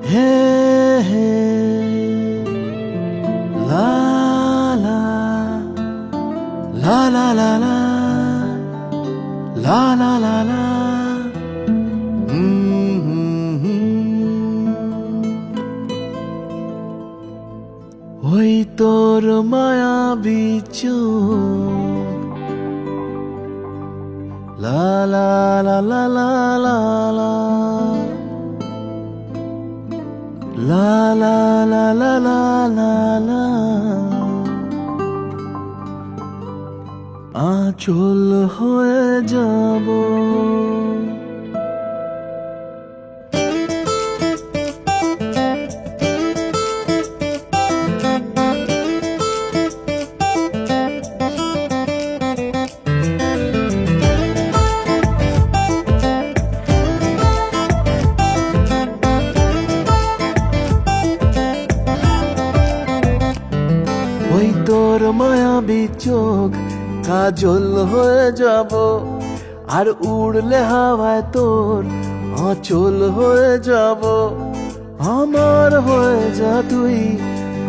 হে হে লা লা লা লা লা লা লা লা লা লা ওই তোর মায়াবী চোখ লা লা লা লা লা লা লা লা লা লা লা লা লা লা আঁচল হয়ে যাব ওই তোর মায়াবী চোখ কাজল হয়ে যাব আর উড়লে হাওয়ায় তোর আঁচল হয়ে যাব আমার হয়ে যা তুই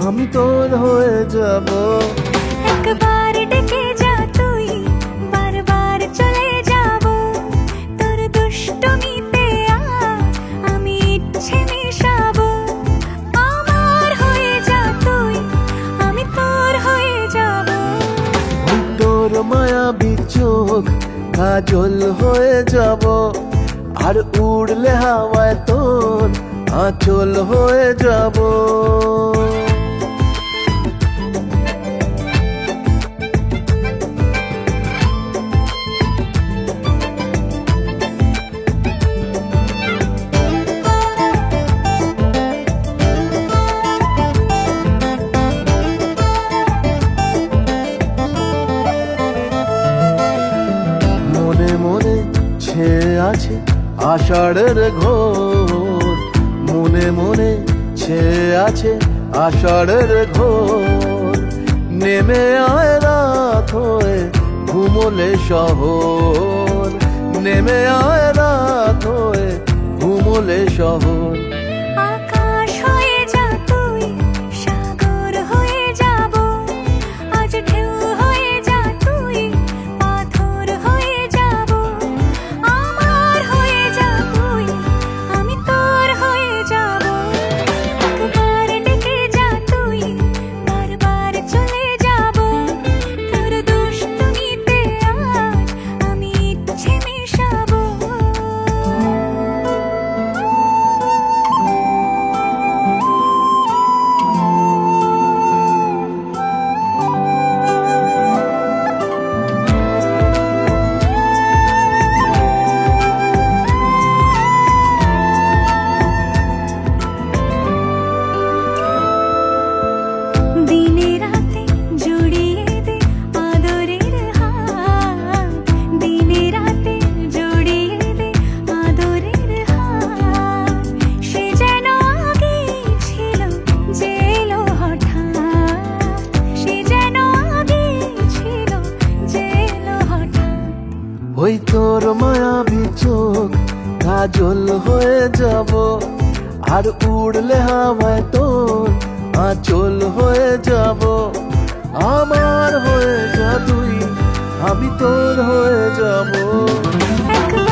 আমি তোর হয়ে যাব একবার ডেকে যা তুই বারবার চলে যাব তোর দুষ্টুমিতে আমি ইচ্ছে মিশাবো আমার হয়ে যা তুই আমি তোর হয়ে যাব ওই তোর মায়াবী চোখ কাজল হয়ে যাব আর উড়লে হাওয়ায় তোর আঁচল হয়ে যাব মনে মনে ছেয়ে আছে আষাঢ়ের ঘোর মনে মনে ছেয়ে আছে আষাঢ়ের ঘোর নেমে আয় রাত হয়ে ঘুমোলে শহর নেমে আয় রাত হয়ে ঘুমোলে শহর আকাশ হয়ে যা তুই সাগর হয়ে যাব আজ ঢেউ হয়ে যা তুই পাথর হয়ে যাব আমার হয়ে যা তুই আমি তোর হয়ে যাব একবার ডেকে যা তুই বারবার চলে যাব তোর দুষ্টুমিতে আজ আমি ইচ্ছে মিশাবো দিনে রাতে জড়িয়ে দে আদরের হাত দিনে রাতে জড়িয়ে দে আদরের হাত সে যেন আগে ছিল যে এলো হঠাৎ সে যেন আগে ছিল যে এলো হঠাৎ ওই তোর মায়াবী চোখ কাজল হয়ে যাব আর উড়লে হাওয়ায় তোর আঁচল হয়ে যাব আমার হয়ে যা তুই আমি তোর হয়ে যাব একবার